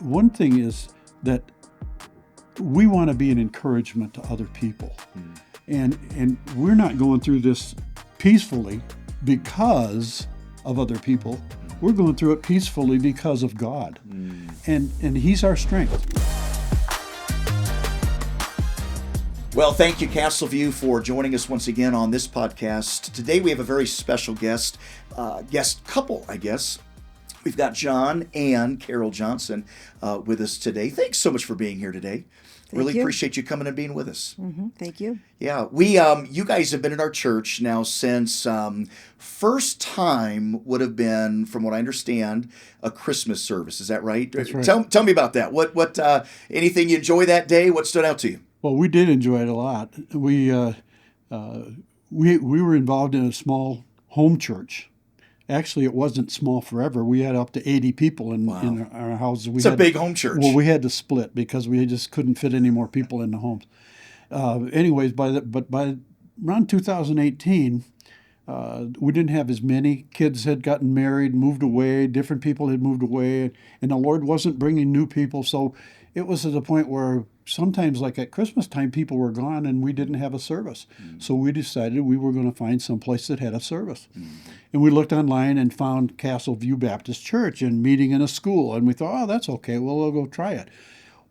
one thing is that we want to be an encouragement to other people. And we're not going through this peacefully because of other people. We're going through it peacefully because of God. And He's our strength. Well, thank you, Castleview, for joining us once again on this podcast. Today we have a very special guest couple, I guess. We've got John and Carol Johnson with us today. Thanks so much for being here today. Thank you. Appreciate you coming and being with us. Thank you. Yeah, you guys have been in our church now since first time would have been, from what I understand, a Christmas service. Is that right? That's right. Tell me about that. What anything you enjoy that day? What stood out to you? Well, we did enjoy it a lot. We were involved in a small home church. Actually, it wasn't small forever. We had up to 80 people in our houses. It's a big home church. Well, we had to split because we just couldn't fit any more people in the homes. Anyways, by around 2018, we didn't have as many. Kids had gotten married, moved away. Different people had moved away, and the Lord wasn't bringing new people. So it was at the point where sometimes, like at Christmas time, people were gone and we didn't have a service. So we decided we were going to find some place that had a service. And we looked online and found Castleview Baptist Church and meeting in a school. And we thought, oh, that's okay. Well, we'll go try it.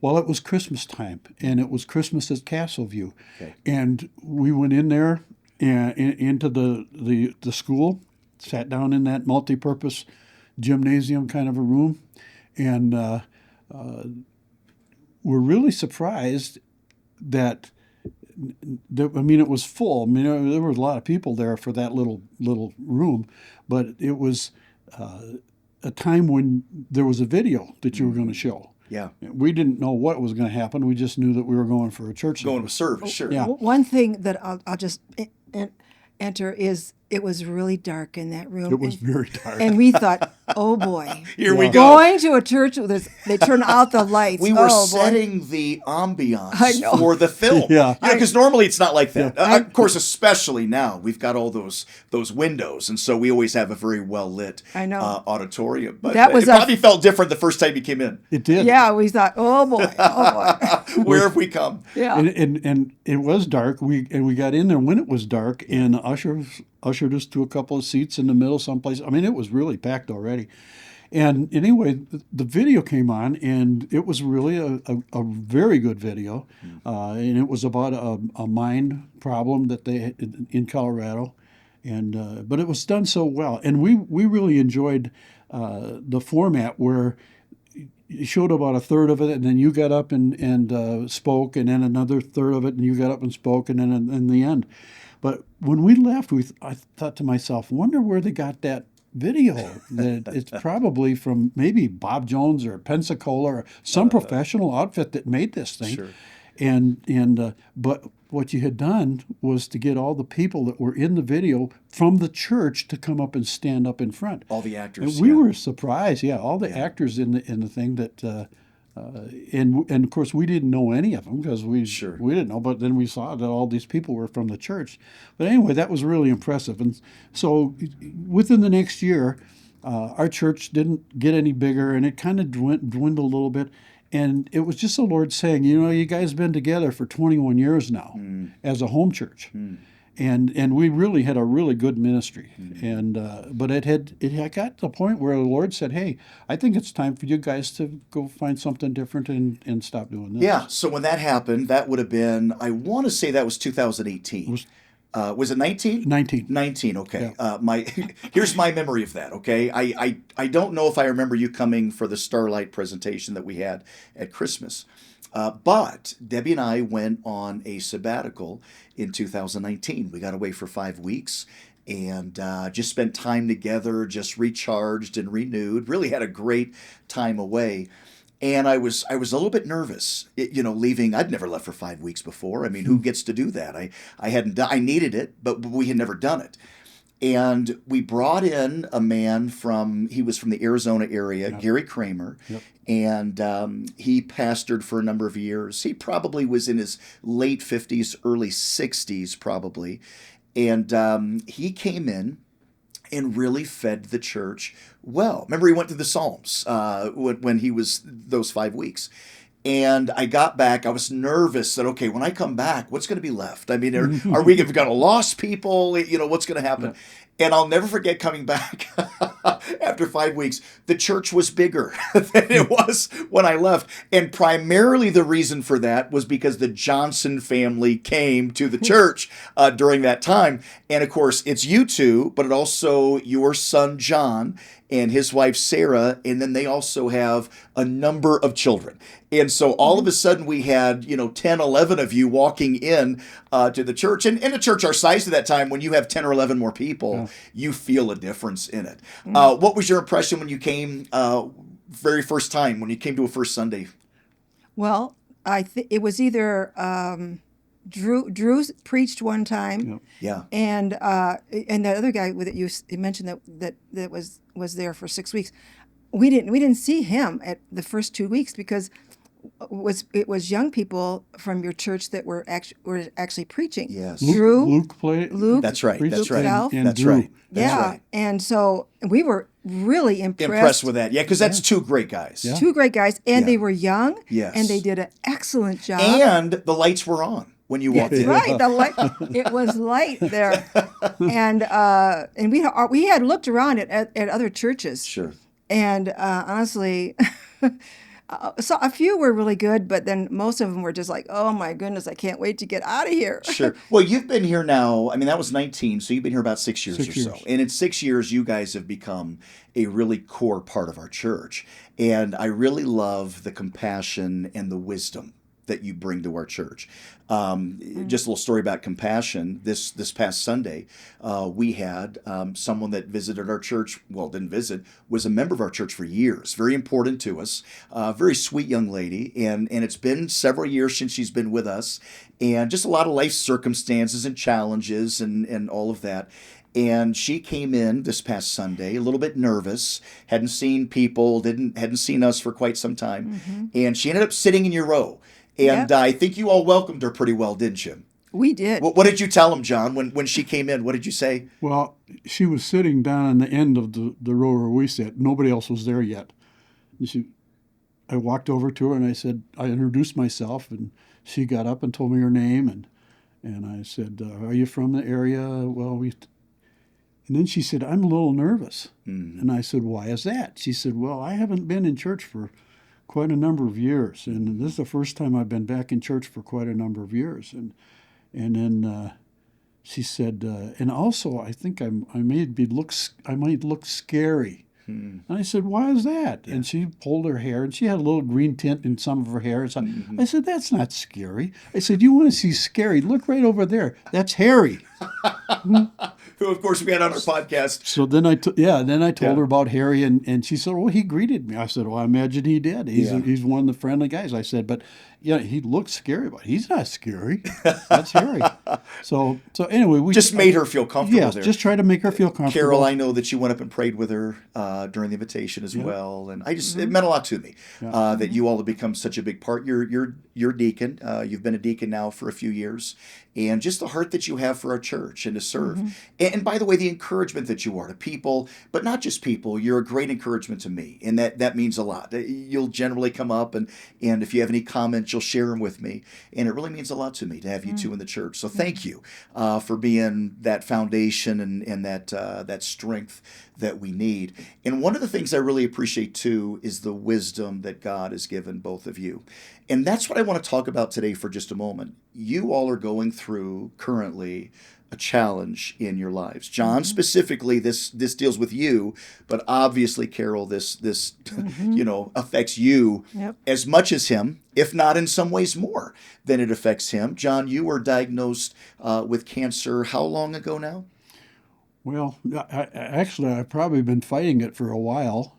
Well, it was Christmas time, and it was Christmas at Castleview. Okay. And we went in there and into the school, sat down in that multi-purpose gymnasium kind of a room, and we're really surprised that it was full. I mean, there were a lot of people there for that little room, but it was a time when there was a video that you were going to show. Yeah. We didn't know what was going to happen. We just knew that we were going for a church. Going to service, sure. Yeah. One thing that I'll just enter is it was really dark in that room. It was very dark. And we thought, oh boy. Here we go. Going to a church where they turn out the lights. We were setting the ambiance for the film. Yeah. Because normally it's not like that. Of course, especially now, we've got all those windows, and so we always have a very well lit auditorium. But it probably felt different the first time you came in. It did. Yeah, we thought, oh boy. Where have we come? Yeah. And it was dark. We got in there when it was dark, and ushered us to a couple of seats in the middle someplace. I mean, it was really packed already. And anyway, the video came on, and it was really a very good video. And it was about a mine problem that they had in Colorado. And but it was done so well. And we really enjoyed the format where you showed about a third of it, and then you got up and spoke, and then another third of it, and you got up and spoke, and then in the end. But when we left, I thought to myself, wonder where they got that video. That it's probably from maybe Bob Jones or Pensacola or some professional outfit that made this thing. Sure. But what you had done was to get all the people that were in the video from the church to come up and stand up in front. All the actors. And we were surprised. Yeah, all the actors in the thing that. And of course we didn't know any of them because we didn't know, but then we saw that all these people were from the church. But anyway, that was really impressive. And so within the next year, our church didn't get any bigger, and it kind of dwindled a little bit. And it was just the Lord saying, you guys have been together for 21 years now as a home church. And we really had a really good ministry, but it had got to the point where the Lord said, "Hey, I think it's time for you guys to go find something different and stop doing this." Yeah. So when that happened, that would have been, I want to say that was 2018. Was it 19? 19. 19. Okay. Yeah. Here's my memory of that. Okay. I don't know if I remember you coming for the Starlight presentation that we had at Christmas. But Debbie and I went on a sabbatical in 2019. We got away for 5 weeks and just spent time together, just recharged and renewed. Really had a great time away. And I was a little bit nervous, leaving. I'd never left for 5 weeks before. I mean, who gets to do that? I hadn't. I needed it, but we had never done it. And we brought in a man he was from the Arizona area, Gary Kramer, and he pastored for a number of years. He probably was in his late 50s, early 60s probably. And he came in and really fed the church well. Remember, he went through the Psalms when he was those 5 weeks. And I got back. I was nervous that, okay, when I come back, what's going to be left? I mean, are we going to lost people? You know, what's going to happen? And I'll never forget coming back after 5 weeks. The church was bigger than it was when I left. And primarily the reason for that was because the Johnson family came to the church during that time. And of course, it's you two, but it also your son, John, and his wife, Sarah. And then they also have a number of children. And so all of a sudden we had, 10, 11 of you walking in to the church. And in a church our size at that time, when you have 10 or 11 more people, you feel a difference in it. What was your impression when you came very first time, when you came to a first Sunday? Well, it was either Drew preached one time, Yeah, and that other guy that you mentioned that was there for 6 weeks. We didn't see him at the first 2 weeks because it was young people from your church that were actually preaching. Yes. Luke played. Luke. That's right. That's right. Ralph. That's Drew. right. That's Yeah, right. and so we were really Impressed with that. Yeah, because that's two great guys. Yeah. Two great guys, and Yeah. they were young. Yes. And they did an excellent job. And the lights were on when you walked in. Right, the light. It was light there, and we had looked around at other churches. Sure. And honestly, so a few were really good, but then most of them were just like, oh my goodness, I can't wait to get out of here. Sure. Well, you've been here now. I mean, that was 19, so you've been here about 6 years 6 or years. so. And in 6 years, you guys have become a really core part of our church. And I really love the compassion and the wisdom that you bring to our church. Just a little story about compassion. This past Sunday, we had someone that visited our church. Well, didn't visit, was a member of our church for years. Very important to us. Very sweet young lady, and it's been several years since she's been with us, and just a lot of life circumstances and challenges and all of that. And she came in this past Sunday a little bit nervous, hadn't seen people, hadn't seen us for quite some time, and she ended up sitting in your row. And I think you all welcomed her pretty well, didn't you? We did. What did you tell him, John, when she came in? What did you say? Well, she was sitting down on the end of the row where we sat. Nobody else was there yet. And I walked over to her and I said, I introduced myself, and she got up and told me her name, and I said, are you from the area? And then she said, I'm a little nervous. And I said, why is that? She said, well, I haven't been in church for quite a number of years, and this is the first time I've been back in church for quite a number of years. And then she said, and also I think I might look scary. And I said, why is that? And she pulled her hair, and she had a little green tint in some of her hair. So I said, that's not scary. I said, you want to see scary? Look right over there. That's Harry. Who, of course, we had on our podcast. So then I told her about Harry, and she said, "Oh, he greeted me." I said, "Well, I imagine he did. He's one of the friendly guys." I said, "But yeah, he looks scary, but he's not scary. That's Harry." So anyway, we Just made her feel comfortable yes, there. just try to make her feel comfortable. Carol, I know that you went up and prayed with her during the invitation as well, and it meant a lot to me that you all have become such a big part. You're deacon. You've been a deacon now for a few years, and just the heart that you have for our church and to serve. And by the way, the encouragement that you are to people, but not just people. You're a great encouragement to me, and that means a lot. You'll generally come up, and if you have any comments, you'll share them with me, and it really means a lot to me to have you two in the church. So thank you for being that foundation and that strength that we need. And one of the things I really appreciate too is the wisdom that God has given both of you. And that's what I want to talk about today for just a moment. You all are going through currently a challenge in your lives. John, specifically, this deals with you, but obviously, Carol, this affects you as much as him, if not in some ways more than it affects him. John, you were diagnosed with cancer how long ago now? Well, I've probably been fighting it for a while.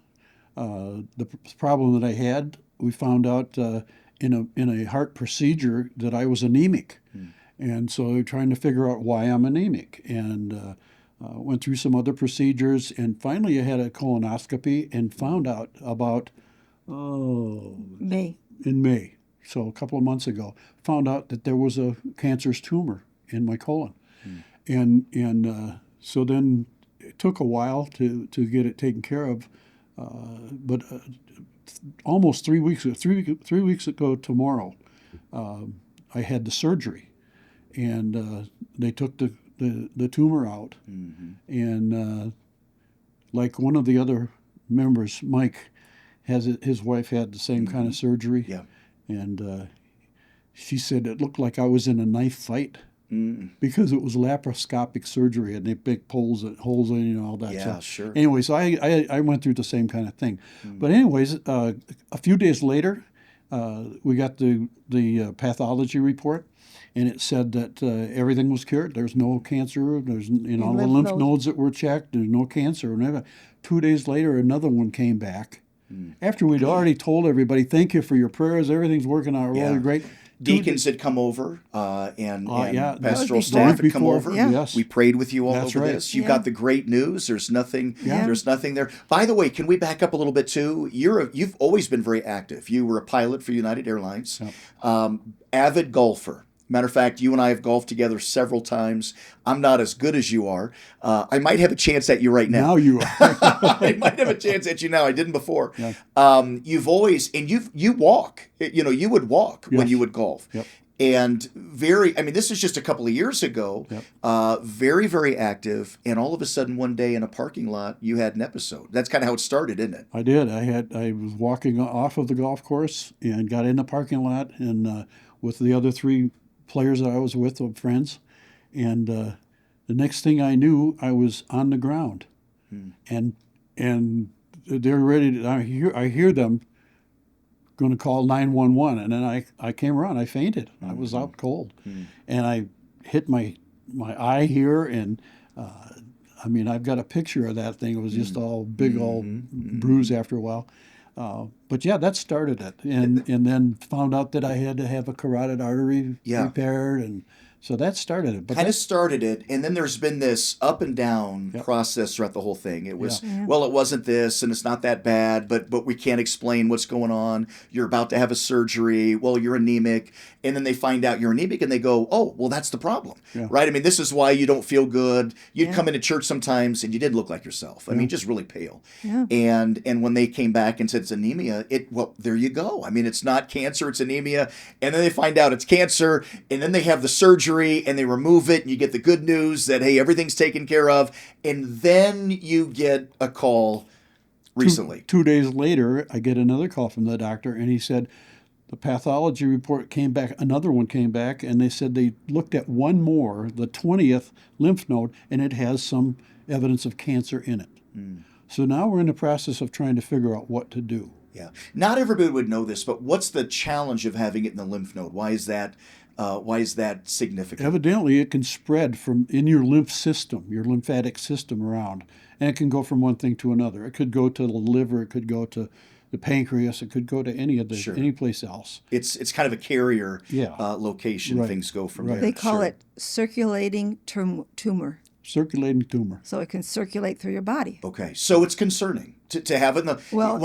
The problem that I had, we found out in a heart procedure that I was anemic. And so they're trying to figure out why I'm anemic. And went through some other procedures. And finally I had a colonoscopy and found out about, May. in May, so a couple of months ago, found out that there was a cancerous tumor in my colon. And so then took a while to get it taken care of, but almost 3 weeks ago, 3 weeks ago tomorrow, I had the surgery, and they took the tumor out, and like one of the other members, Mike, his wife had the same kind of surgery, Yeah. and she said it looked like I was in a knife fight. Because it was laparoscopic surgery and they big holes in all that Yeah, stuff. sure. Anyway, so I went through the same kind of thing. But anyways, a few days later, we got the pathology report, and it said that everything was cured. There's no cancer. There's all the lymph nodes that were checked. There's no cancer. And everything. 2 days later, another one came back. After we'd already told everybody, thank you for your prayers. Everything's working out really great. Deacons had come over, and yeah, pastoral that was staff had before. come over. Yeah. Yes. We prayed with you all That's over right. this. You Yeah. got the great news. There's nothing. There's nothing there. By the way, can we back up a little bit too? You've always been very active. You were a pilot for United Airlines, avid golfer. Matter of fact, you and I have golfed together several times. I'm not as good as you are. I might have a chance at you right now. Now you are. I might have a chance at you now. I didn't before. Yeah. You've always, and you walk. You would walk when Yes. you would golf. Yep. And this is just a couple of years ago, very, very active. And all of a sudden, one day in a parking lot, you had an episode. That's kind of how it started, isn't it? I did. I was walking off of the golf course and got in the parking lot and with the other three players that I was with, friends, and the next thing I knew, I was on the ground, and they're ready to. I hear them going to call 911, and then I came around. I fainted. I was out cold, and I hit my eye here, and I've got a picture of that thing. It was just all big, all bruised after a while. But yeah, that started it, and then found out that I had to have a carotid artery repaired, and so that started it. But Kind of started it, and then there's been this up and down process throughout the whole thing. It was, well, it wasn't this, and it's not that bad, but we can't explain what's going on. You're about to have a surgery. Well, you're anemic, and then they find out you're anemic, and they go, oh, well, that's the problem, right? I mean, this is why you don't feel good. You'd come into church sometimes, and you didn't look like yourself. I mean, just really pale. Yeah. And when they came back and said it's anemia, well, there you go. I mean, it's not cancer, it's anemia, and then they find out it's cancer, and then they have the surgery, and they remove it, and you get the good news that, hey, everything's taken care of, and then you get a call recently. 2 days later, I get another call from the doctor, and he said the pathology report came back, another one came back, and they said they looked at one more, the 20th lymph node, and it has some evidence of cancer in it. So now we're in the process of trying to figure out what to do. Yeah. Not everybody would know this, but what's the challenge of having it in the lymph node? Why is that significant? Evidently, it can spread from in your lymph system, your lymphatic system around, and it can go from one thing to another. It could go to the liver, it could go to the pancreas, it could go to any place else. It's kind of a carrier location. Right. Things go from Right. there. They call it circulating tumor. Circulating tumor. So it can circulate through your body. Okay, so it's concerning to have it in the Well,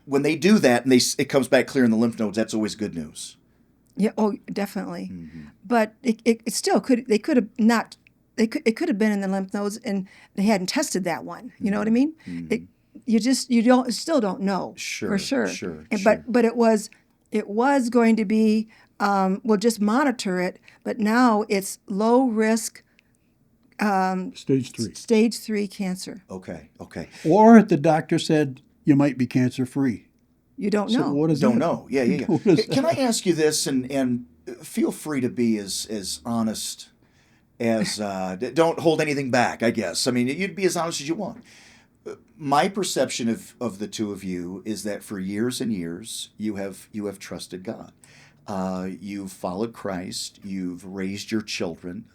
when they do that and it comes back clear in the lymph nodes. That's always good news. Yeah. Oh, definitely. But it still could. They could have not. It could have been in the lymph nodes, and they hadn't tested that one. You know what I mean? You still don't know for sure. But it was going to be. We'll just monitor it. But now it's low risk. Stage 3. Stage 3 cancer. Okay. Or the doctor said you might be cancer free. You don't know. So what is Don't that? know. Yeah. What is Can I ask you this, and feel free to be as honest as don't hold anything back, I guess. I mean, you'd be as honest as you want. My perception of the two of you is that for years and years you have trusted God. You've followed Christ. You've raised your children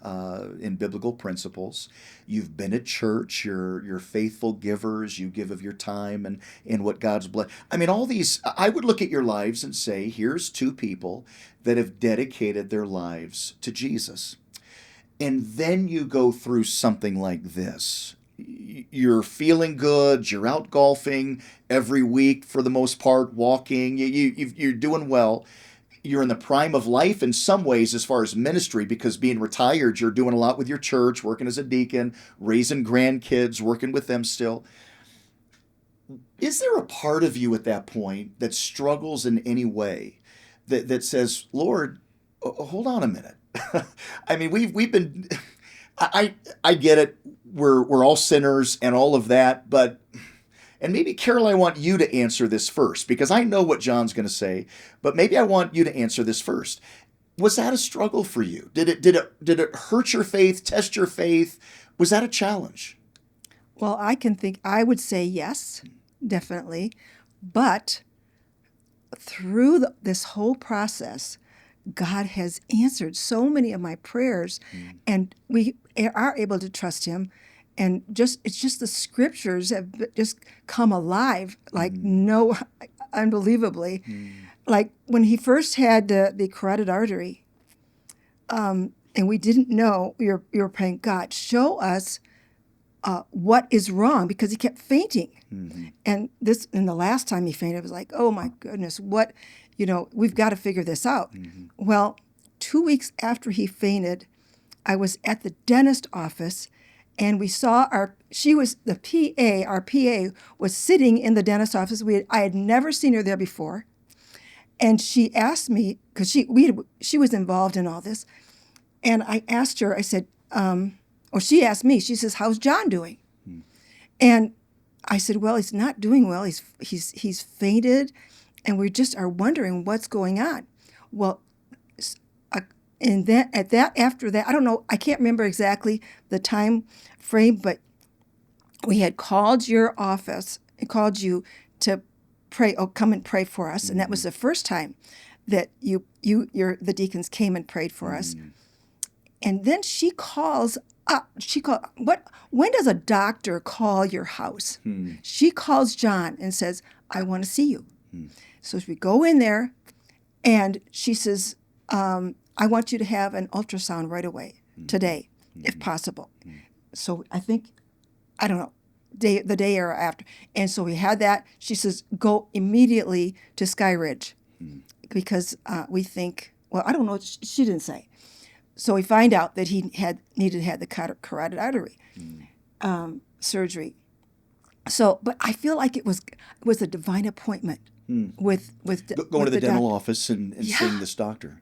in biblical principles. You've been at church. You're faithful givers. You give of your time and what God's blessed. I mean, all these, I would look at your lives and say, here's two people that have dedicated their lives to Jesus. And then you go through something like this. You're feeling good. You're out golfing every week for the most part, walking. You're doing well. you're in the prime of life in some ways as far as ministry, because being retired, you're doing a lot with your church, working as a deacon, raising grandkids, working with them still. Is there a part of you at that point that struggles in any way that says, Lord, hold on a minute? I mean, we've been, I get it. We're all sinners and all of that, but, and maybe Carol, I want you to answer this first, because I know what John's going to say, but maybe I want you to answer this first. Was that a struggle for you? Did it hurt your faith, test your faith? Was that a challenge? Well, I would say yes, definitely. But through this whole process, God has answered so many of my prayers, and we are able to trust Him. And it's just the scriptures have just come alive, like unbelievably. Like when he first had the carotid artery, and we didn't know, we were praying, God, show us what is wrong, because he kept fainting. And the last time he fainted, it was like, oh my goodness, what, we've got to figure this out. Well, 2 weeks after he fainted, I was at the dentist office, and we saw our PA was sitting in the dentist office. I had never seen her there before. And she asked me, because she was involved in all this, and I asked her, I said, or she asked me, she says, how's John doing? And I said, well, he's not doing well. He's fainted, and we just are wondering what's going on. Well, and then after that, I don't know, I can't remember exactly the time frame, but we had called your office and called you to pray, come and pray for us. And that was the first time that the deacons came and prayed for us. And then she calls up. When does a doctor call your house? She calls John and says, I want to see you. So we go in there, and she says, I want you to have an ultrasound right away, today, if possible. So I think, I don't know, the day or after. And so we had that. She says, go immediately to Sky Ridge, because we think, well, I don't know, she didn't say. So we find out that he needed to have the carotid artery surgery. So, but I feel like it was a divine appointment. With going to the dental office and seeing this doctor,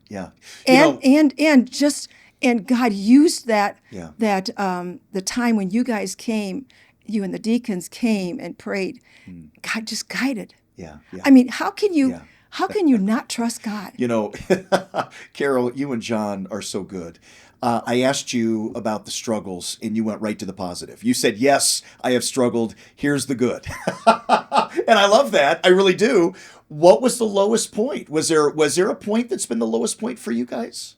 and God used that the time when you guys came, you and the deacons came and prayed, God just guided. I mean, how can you not trust God? Carol, you and John are so good. I asked you about the struggles, and you went right to the positive. You said, yes, I have struggled. Here's the good. And I love that. I really do. What was the lowest point? Was there a point that's been the lowest point for you guys?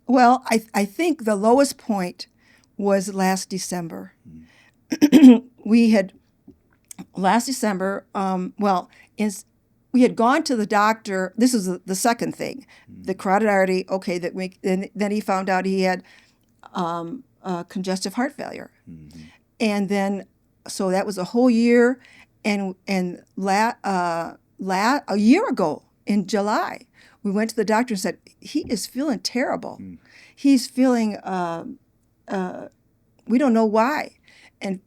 Well, I think the lowest point was last December. Last December, we had gone to the doctor. This is the second thing, the carotid artery. Okay, then he found out he had congestive heart failure, and then so that was a whole year. And a year ago in July, we went to the doctor and said he is feeling terrible. He's feeling we don't know why, and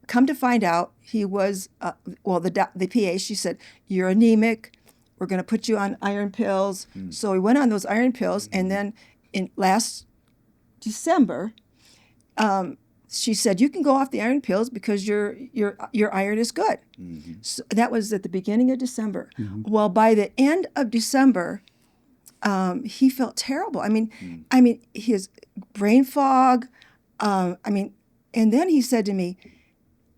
come to find out, he was, the PA, she said, you're anemic. We're going to put you on iron pills. So we went on those iron pills. And then in last December, she said, you can go off the iron pills because your iron is good. So that was at the beginning of December. Well, by the end of December, he felt terrible. I mean, his brain fog. And then he said to me,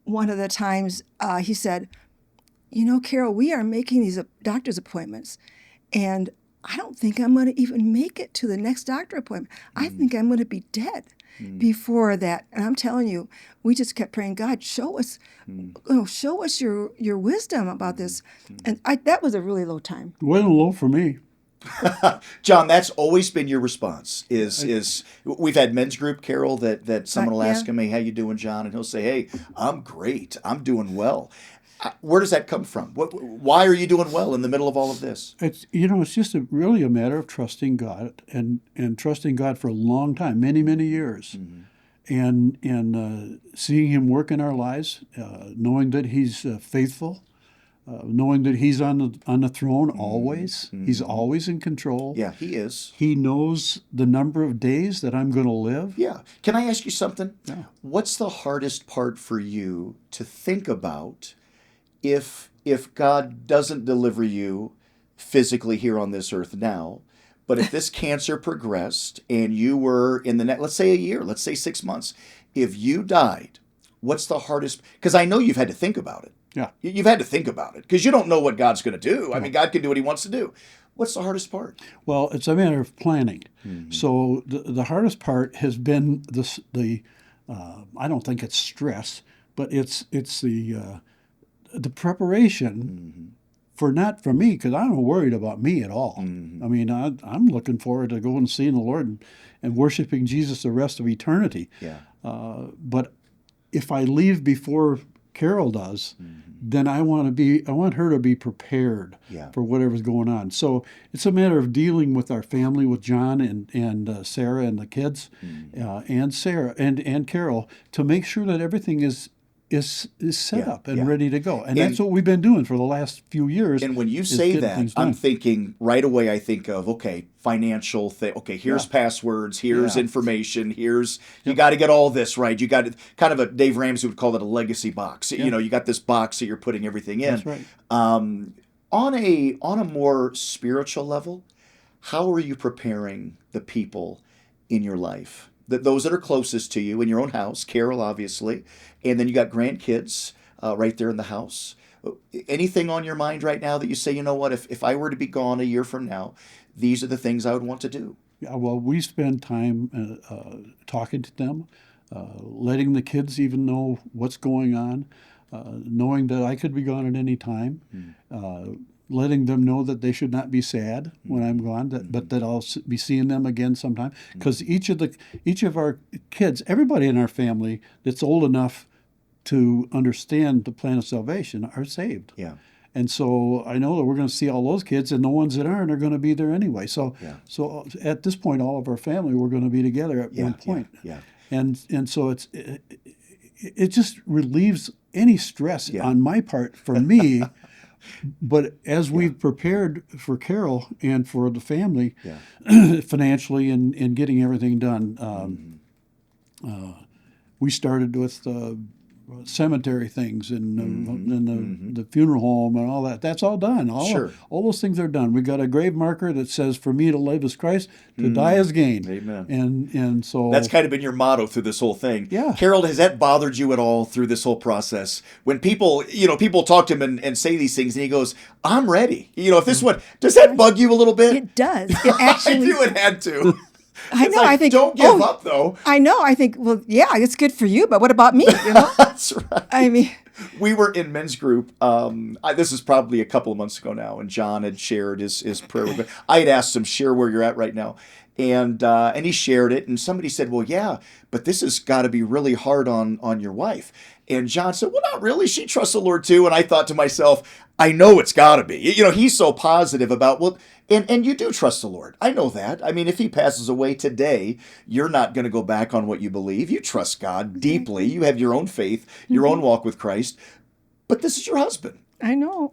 one of the times, he said, Carol, we are making these doctor's appointments, and I don't think I'm going to even make it to the next doctor appointment. I think I'm going to be dead before that. And I'm telling you, we just kept praying, God, show us your wisdom about this. And that was a really low time. It wasn't low for me. John, that's always been your response. Is we've had men's group, Carol, that someone will ask him, "Hey, how you doing, John?" And he'll say, "Hey, I'm great. I'm doing well." Where does that come from? Why are you doing well in the middle of all of this? It's just really a matter of trusting God and trusting God for a long time, many years, and seeing Him work in our lives, knowing that He's faithful, knowing that He's on the throne always. He's always in control. Yeah, He is. He knows the number of days that I'm going to live. Yeah. Can I ask you something? Yeah. What's the hardest part for you to think about if God doesn't deliver you physically here on this earth now, but if this cancer progressed and you were in the next, let's say a year, let's say 6 months, if you died, what's the hardest? Because I know you've had to think about it. Yeah. You've had to think about it because you don't know what God's going to do. I mean, God can do what He wants to do. What's the hardest part? Well, it's a matter of planning. So the hardest part has been the I don't think it's stress, but it's the preparation for not for me, because I'm not worried about me at all. I mean, I'm looking forward to going and seeing the Lord and worshiping Jesus the rest of eternity. Yeah. But if I leave before Carol does, then I want her to be prepared for whatever's going on. So it's a matter of dealing with our family, with John and Sarah and the kids, and Sarah and Carol, to make sure that everything is set up and ready to go. And that's what we've been doing for the last few years. And when you say that, I'm thinking right away, I think of, okay, financial thing. Okay, here's passwords, here's information, here's, you got to get all this right. You got to, kind of Dave Ramsey would call it a legacy box. You know, you got this box that you're putting everything in. That's right. On a more spiritual level, how are you preparing the people in your life? Those that are closest to you in your own house, Carol, obviously, and then you got grandkids right there in the house. Anything on your mind right now that you say, you know what, if I were to be gone a year from now, these are the things I would want to do? Yeah, well, we spend time talking to them, letting the kids even know what's going on, knowing that I could be gone at any time, letting them know that they should not be sad when I'm gone, but that I'll be seeing them again sometime. Because each of our kids, everybody in our family that's old enough to understand the plan of salvation are saved. Yeah. And so I know that we're going to see all those kids, and the ones that aren't are going to be there anyway. So at this point, all of our family, we're going to be together at one point. Yeah. And so it just relieves any stress on my part for me. But as we've prepared for Carol and for the family financially and getting everything done, we started with cemetery things and the funeral home and all that. That's all done. All those things are done. We got a grave marker that says, "For me to live is Christ, to die is gain." Amen. And so that's kind of been your motto through this whole thing. Yeah. Carol, has that bothered you at all through this whole process? When people talk to him and say these things, and he goes, "I'm ready." If this one, does that bug you a little bit? It does. It actually. I knew it had to. I know. Like, I think don't give up, though. I know. I think, well, yeah, it's good for you, but what about me? That's right. I mean, we were in men's group. This is probably a couple of months ago now, and John had shared his prayer with me. I had asked him, share where you're at right now, and he shared it. And somebody said, "Well, yeah, but this has got to be really hard on your wife." And John said, "Well, not really. She trusts the Lord too." And I thought to myself, I know it's got to be. He's so positive about, well, and you do trust the Lord. I know that. I mean, if he passes away today, you're not going to go back on what you believe. You trust God deeply. You have your own faith, your own walk with Christ. But this is your husband. I know.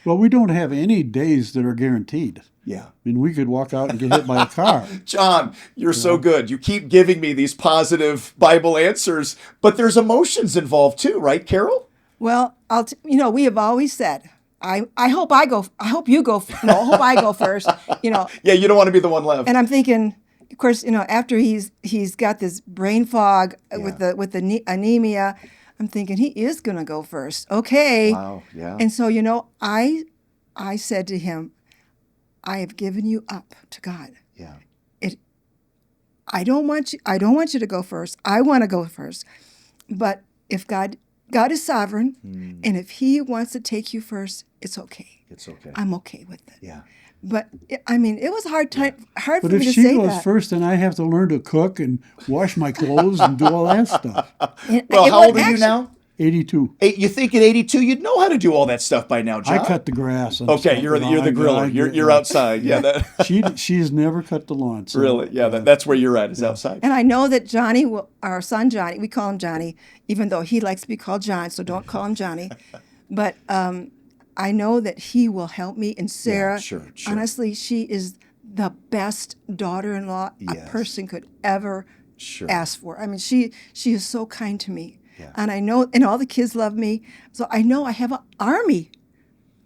Well, we don't have any days that are guaranteed. Yeah. I mean, we could walk out and get hit by a car. John, you're so good. You keep giving me these positive Bible answers, but there's emotions involved too, right, Carol? Well, we have always said, I hope I go. I hope you go. I hope I go first. Yeah, you don't want to be the one left. And I'm thinking, of course, after he's got this brain fog with the anemia, I'm thinking he is going to go first. Okay. Wow. Yeah. And so I said to him, I have given you up to God. Yeah. I don't want you to go first. I want to go first. But if God is sovereign, and if he wants to take you first, it's okay. It's okay. I'm okay with it. Yeah. But it was hard for But me if to she say goes that. first, then I have to learn to cook and wash my clothes and do all that stuff. Well, how old are you now? 82. You think at 82 you'd know how to do all that stuff by now, John? I cut the grass. And Okay, stuff, you're the griller. You're outside. Yeah. She's never cut the lawn. So, Really? Yeah. That's where you're at. Is outside. And I know that Johnny, our son Johnny, we call him Johnny, even though he likes to be called John, so don't call him Johnny. But I know that he will help me. And Sarah, sure. honestly, she is the best daughter-in-law a person could ever ask for. I mean, she is so kind to me. Yeah. And I know, and all the kids love me. So I know I have an army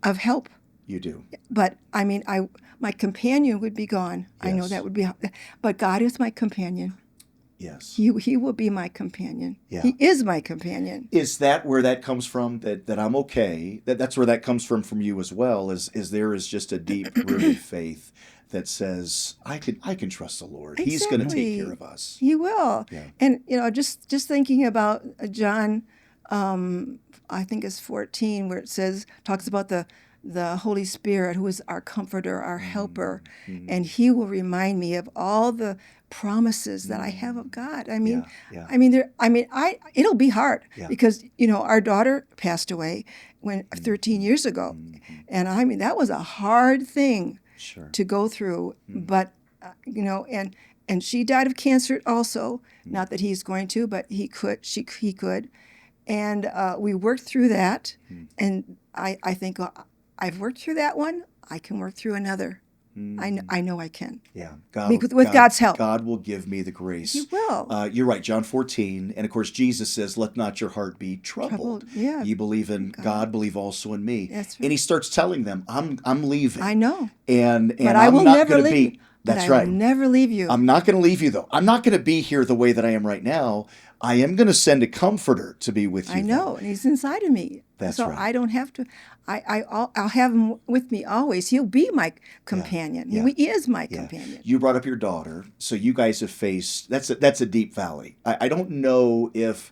of help. You do. But I mean, my companion would be gone. I know that would be, but God is my companion. Yes. He will be my companion. Yeah. He is my companion. Is that where that comes from? That I'm okay. That's where that comes from you as well. Is there is just a deep rooted faith that says I can trust the Lord. Exactly. He's going to take care of us. He will. Yeah. And just thinking about John, I think it's 14, where it talks about the Holy Spirit, who is our comforter, our helper, and He will remind me of all the promises that I have of God. I mean, it'll be hard because our daughter passed away 13 years ago, and I mean that was a hard thing to go through. But and she died of cancer also. Not that he's going to, but he could. He could, and we worked through that. And I think I've worked through that one. I can work through another. I know I can. Yeah, with God's help. God will give me the grace. He will. You're right, John 14, and of course Jesus says, "Let not your heart be troubled. Yeah. You believe in God, believe also in me." That's right. And he starts telling them, "I'm leaving." I know. And But I I'm will not never going to leave. be. But That's I right. will never leave you. I'm not going to leave you though. I'm not going to be here the way that I am right now. I am going to send a comforter to be with you. I know, and He's inside of me. That's so right. I don't have to. I'll have Him with me always. He'll be my companion. Yeah. He is my companion. You brought up your daughter, so you guys have faced that's a deep valley. I don't know if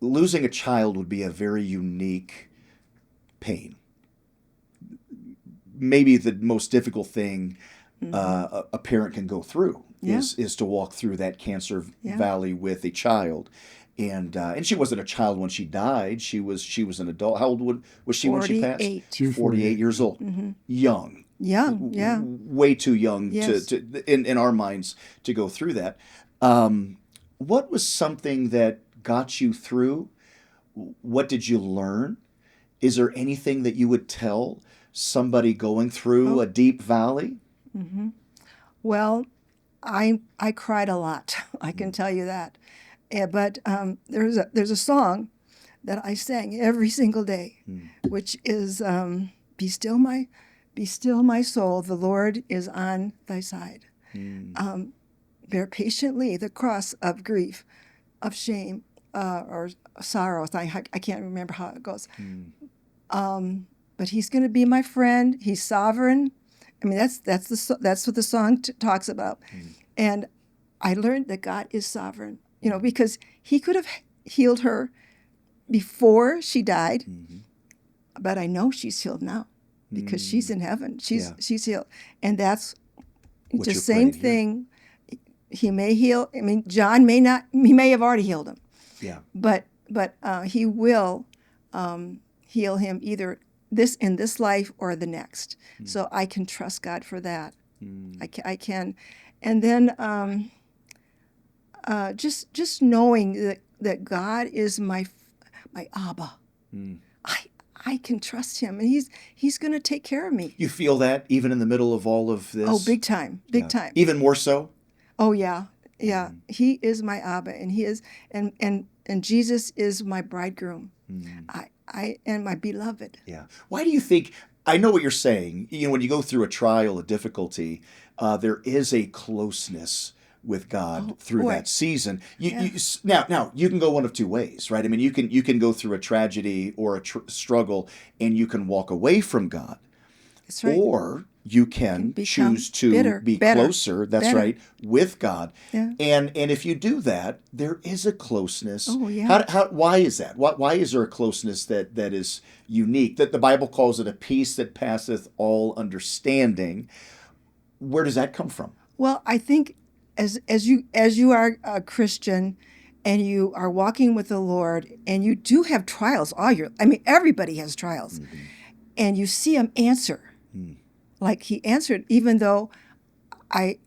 losing a child would be a very unique pain. Maybe the most difficult thing a parent can go through is to walk through that cancer valley with a child. And she wasn't a child when she died. She was an adult. How old was she when she passed? 48 years old. Young. Young, yeah. Way too young to in our minds to go through that. What was something that got you through? What did you learn? Is there anything that you would tell somebody going through a deep valley? Well, I cried a lot. I can tell you that. But there's a song that I sang every single day, which is "Be still, my soul. The Lord is on thy side. Bear patiently the cross of grief, of shame, or sorrow." I can't remember how it goes. But He's going to be my friend. He's sovereign. I mean, that's what the song talks about. And I learned that God is sovereign. Because He could have healed her before she died, but I know she's healed now because she's in heaven. She's healed, and that's the same thing. He may heal. I mean, John may not. He may have already healed him. Yeah. But He will heal him either in this life or the next. So I can trust God for that. I can, and then. Just knowing that God is my Abba, I can trust Him, and He's going to take care of me. You feel that even in the middle of all of this? Oh, big time, big time. Even more so. Oh yeah. He is my Abba, and He is, and Jesus is my bridegroom. I and my beloved. Yeah. Why do you think? I know what you're saying. When you go through a trial, a difficulty, there is a closeness with God through that season. Now you can go one of two ways, right? I mean, you can go through a tragedy or a struggle, and you can walk away from God. That's right. Or you can choose to be closer. That's right, with God. Yeah. And if you do that, there is a closeness. Oh yeah. Why is that? Why is there a closeness that is unique? That the Bible calls it a peace that passeth all understanding. Where does that come from? Well, I think. As you are a Christian, and you are walking with the Lord, and you do have trials everybody has trials, and you see him answer. Like he answered, even though I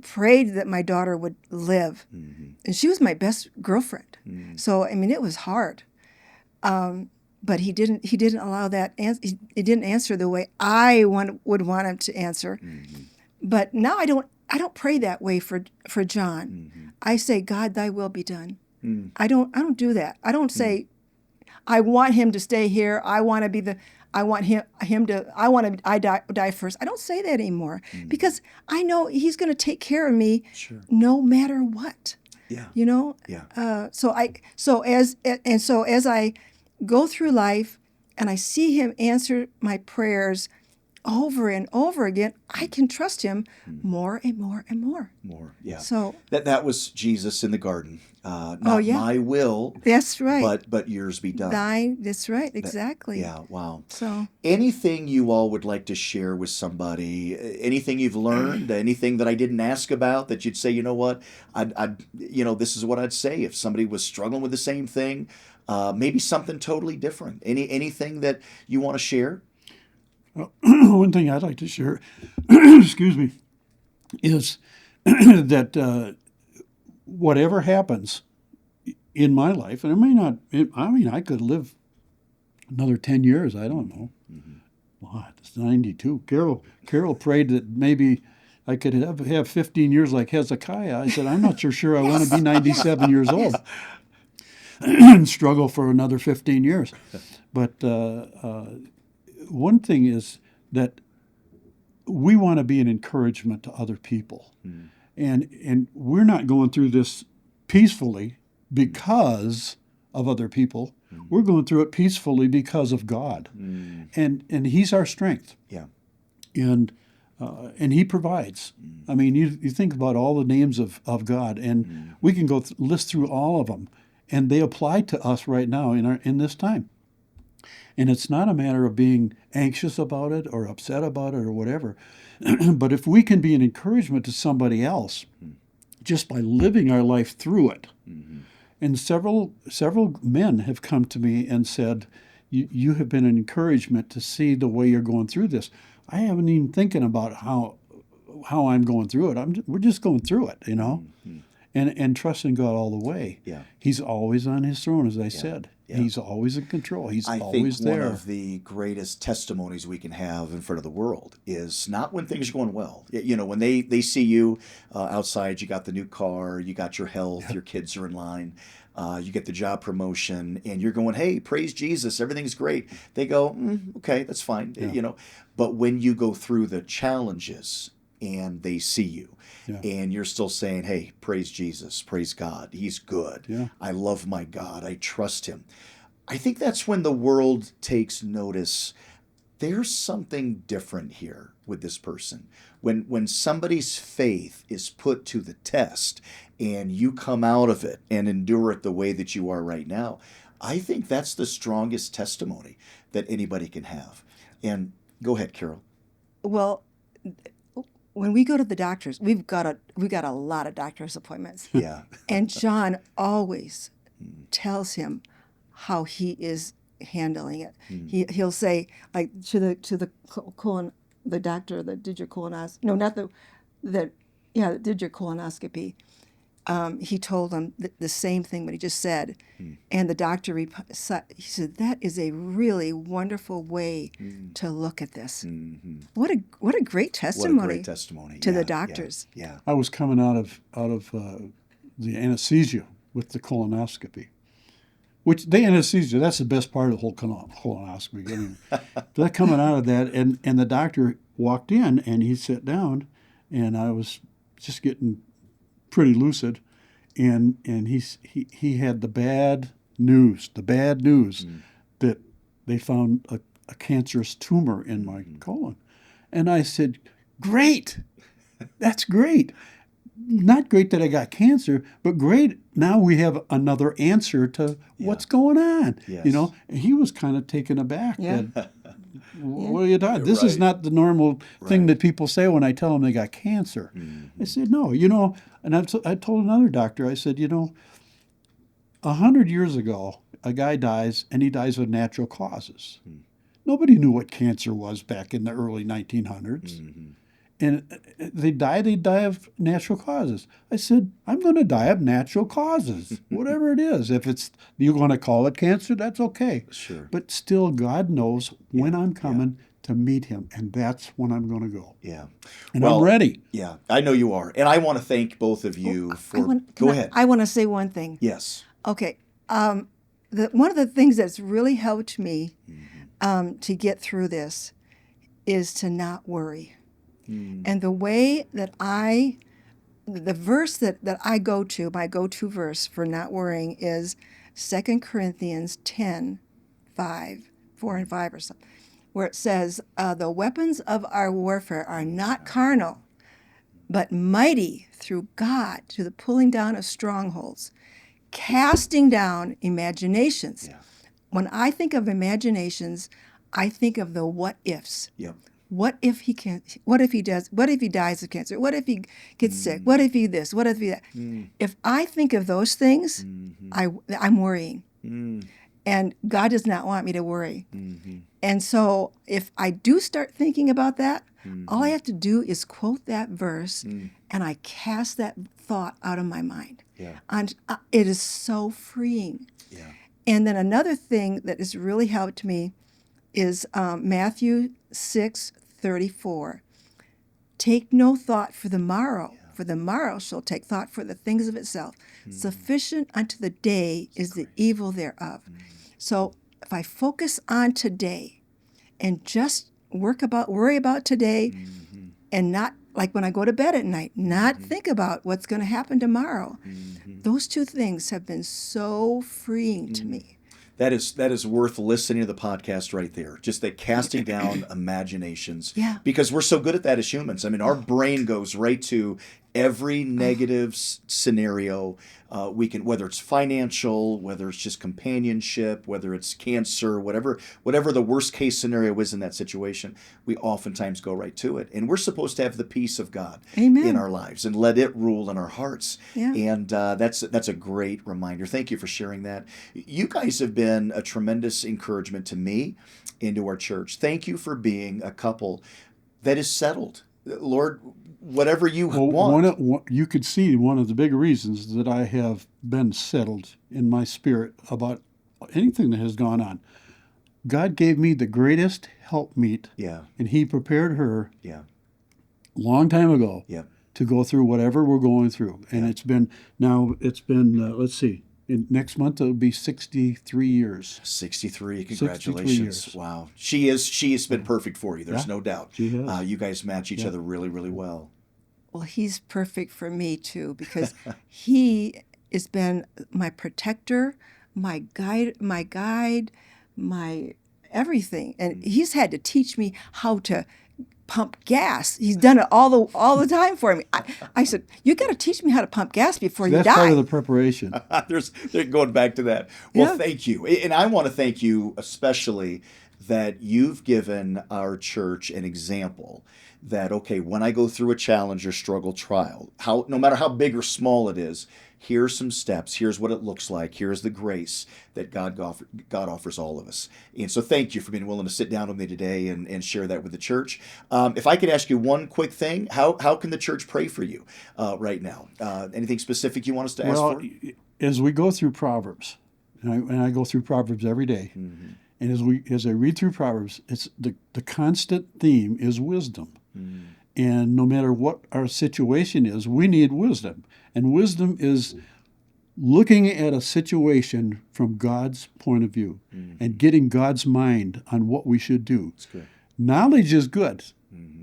prayed that my daughter would live, and she was my best girlfriend. So it was hard, but he didn't allow that. He didn't answer the way would want him to answer. But now I don't pray that way for John. I say, God, Thy will be done. I don't do that. I don't say, I want him to stay here. I want to die first. I don't say that anymore because I know he's going to take care of me no matter what. Yeah. So as I go through life and I see him answer my prayers over and over again, I can trust him more and more and more. Yeah. So that was Jesus in the garden. Not my will. That's right. But yours be done. Thine. That's right. Exactly. Wow. So anything you all would like to share with somebody? Anything you've learned? Anything that I didn't ask about that you'd say, you know what? This is what I'd say if somebody was struggling with the same thing. Maybe something totally different. Anything that you want to share? Well, one thing I'd like to share, excuse me, is that whatever happens in my life, and it may not, I could live another 10 years, I don't know. Wow, it's 92. Carol prayed that maybe I could have 15 years like Hezekiah. I said, I'm not sure I want to be 97 years old and struggle for another 15 years. But one thing is that we want to be an encouragement to other people. And we're not going through this peacefully because of other people. We're going through it peacefully because of God. And he's our strength. Yeah. And he provides. I mean, you think about all the names of God, and we can go list through all of them, and they apply to us right now in this time. And it's not a matter of being anxious about it or upset about it or whatever. But if we can be an encouragement to somebody else just by living our life through it. And several men have come to me and said, you have been an encouragement to see the way you're going through this. I haven't even thinking about how I'm going through it. We're just going through it, and trusting God all the way. Yeah. He's always on his throne, as I said. Yeah. He's always in control. He's I always think there. one of the greatest testimonies we can have in front of the world is not when things are going well. When they see you outside, you got the new car, you got your health, your kids are in line, you get the job promotion, and you're going, hey, praise Jesus, everything's great. They go, okay, that's fine, But when you go through the challenges and they see you, and you're still saying, hey, praise Jesus, praise God, he's good. Yeah. I love my God, I trust him. I think that's when the world takes notice. There's something different here with this person. When somebody's faith is put to the test and you come out of it and endure it the way that you are right now, I think that's the strongest testimony that anybody can have. And go ahead, Carol. Well, when we go to the doctors, we've got a lot of doctor's appointments. Yeah. And John always tells him how he is handling it. He'll say, like, to the colon, the doctor that did your colonoscopy. No, not that did your colonoscopy. He told him the same thing what he just said, and the doctor he said, that is a really wonderful way to look at this. What a great testimony! What a great testimony to the doctors. Yeah. I was coming out of the anesthesia with the colonoscopy, which the anesthesia, that's the best part of the whole colonoscopy. I mean, that coming out of that, and the doctor walked in and he sat down, and I was just getting pretty lucid, and he had the bad news that they found a cancerous tumor in my colon. And I said, great, that's great. Not great that I got cancer, but great, now we have another answer to what's going on. Yes. And he was kind of taken aback. Yeah. That, what are you talking? This is not the normal thing that people say when I tell them they got cancer. I said, no, and I told another doctor, I said, 100 years ago, a guy dies, and he dies of natural causes. Nobody knew what cancer was back in the early 1900s. And they die of natural causes. I said, I'm going to die of natural causes, whatever it is. If it's you're going to call it cancer, that's okay. Sure. But still, God knows when I'm coming to meet him, and that's when I'm going to go. Yeah. And I'm ready. Yeah, I know you are. And I want to thank both of you for... Go ahead. I want to say one thing. Yes. Okay. One of the things that's really helped me to get through this is to not worry. And the way that the verse that I go to, my go-to verse for not worrying is 2 Corinthians 10, 4 and 5 or something, where it says, the weapons of our warfare are not carnal, but mighty through God to the pulling down of strongholds, casting down imaginations. Yeah. When I think of imaginations, I think of the what ifs. Yep. What if he can't? What if he does? What if he dies of cancer? What if he gets sick? What if he this? What if he that? If I think of those things, I'm worrying. And God does not want me to worry. And so if I do start thinking about that, all I have to do is quote that verse and I cast that thought out of my mind. Yeah. And it is so freeing. Yeah. And then another thing that has really helped me is Matthew 6:34. Take no thought for the morrow, for the morrow shall take thought for the things of itself. Sufficient unto the day is the evil thereof. So if I focus on today and just worry about today and not, like when I go to bed at night, not think about what's going to happen tomorrow. Those two things have been so freeing to me. That is worth listening to the podcast right there. Just that casting down imaginations. Yeah. Because we're so good at that as humans. I mean, our brain goes right to every negative scenario. We can, whether it's financial, whether it's just companionship, whether it's cancer, whatever the worst case scenario is in that situation, we oftentimes go right to it. And we're supposed to have the peace of God in our lives and let it rule in our hearts. Yeah. And that's a great reminder. Thank you for sharing that. You guys have been a tremendous encouragement to me and to our church. Thank you for being a couple that is settled. Lord, whatever you want. You could see one of the big reasons that I have been settled in my spirit about anything that has gone on. God gave me the greatest helpmeet, and he prepared her a long time ago to go through whatever we're going through. And it's been, let's see, next month it'll be 63 years. 63, congratulations. 63 years. Wow. She has been perfect for you, there's no doubt. She has. You guys match each other really, really well. Well, he's perfect for me too, because he has been my protector, my guide, my everything. And he's had to teach me how to pump gas. He's done it all the time for me. I said, you got to teach me how to pump gas before you die. That's part of the preparation. They're going back to that. Well, thank you. And I want to thank you especially that you've given our church an example that, okay, when I go through a challenge or struggle trial, no matter how big or small it is, here's some steps. Here's what it looks like. Here's the grace that God offers all of us. And so thank you for being willing to sit down with me today and share that with the church. If I could ask you one quick thing, how can the church pray for you right now? Anything specific you want us to ask for? As we go through Proverbs, and I go through Proverbs every day, and as I read through Proverbs, it's the constant theme is wisdom. And no matter what our situation is, we need wisdom. And wisdom is looking at a situation from God's point of view and getting God's mind on what we should do. That's good. Knowledge is good.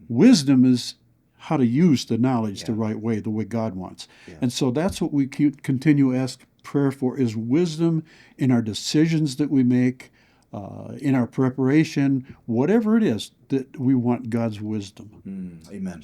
Wisdom is how to use the knowledge the right way, the way God wants. And so that's what we continue to ask prayer for, is wisdom in our decisions that we make, in our preparation, whatever it is, that we want God's wisdom. Amen.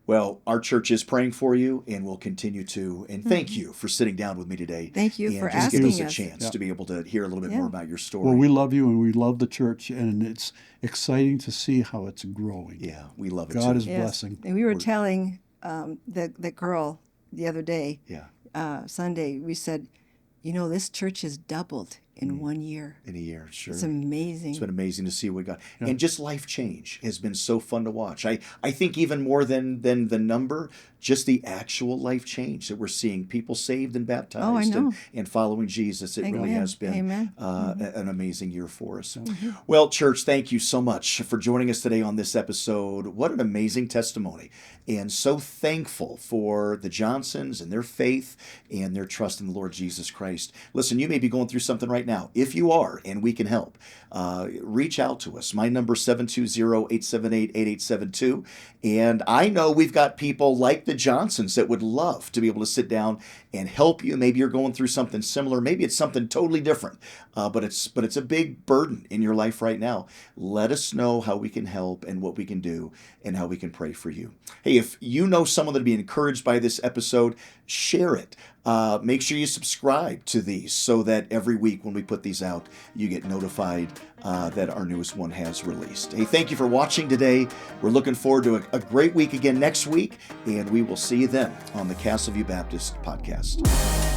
Well, our church is praying for you, and we'll continue to. And thank you for sitting down with me today. Thank you for just asking give us a us. chance to be able to hear a little bit more about your story. Well, we love you, and we love the church, and it's exciting to see how it's growing. Yeah, we love it. God too. is blessing. And we were telling the girl the other day, Yeah. Sunday, we said, this church has doubled in 1 year. In a year, sure. It's amazing. It's been amazing to see what God, and just life change has been so fun to watch. I think even more than the number, just the actual life change that we're seeing, people saved and baptized and following Jesus. It really has been an amazing year for us. Well, church, thank you so much for joining us today on this episode. What an amazing testimony, and so thankful for the Johnsons and their faith and their trust in the Lord Jesus Christ. Listen, you may be going through something right now. If you are, and we can help, reach out to us. My number is 720-878-8872. And I know we've got people like the Johnsons that would love to be able to sit down and help you. Maybe you're going through something similar. Maybe it's something totally different, but it's a big burden in your life right now. Let us know how we can help and what we can do and how we can pray for you. Hey, if you know someone that would be encouraged by this episode, share it. Make sure you subscribe to these so that every week when we put these out, you get notified that our newest one has released. Hey, thank you for watching today. We're looking forward to a great week again next week, and we will see you then on the Castleview Baptist Podcast.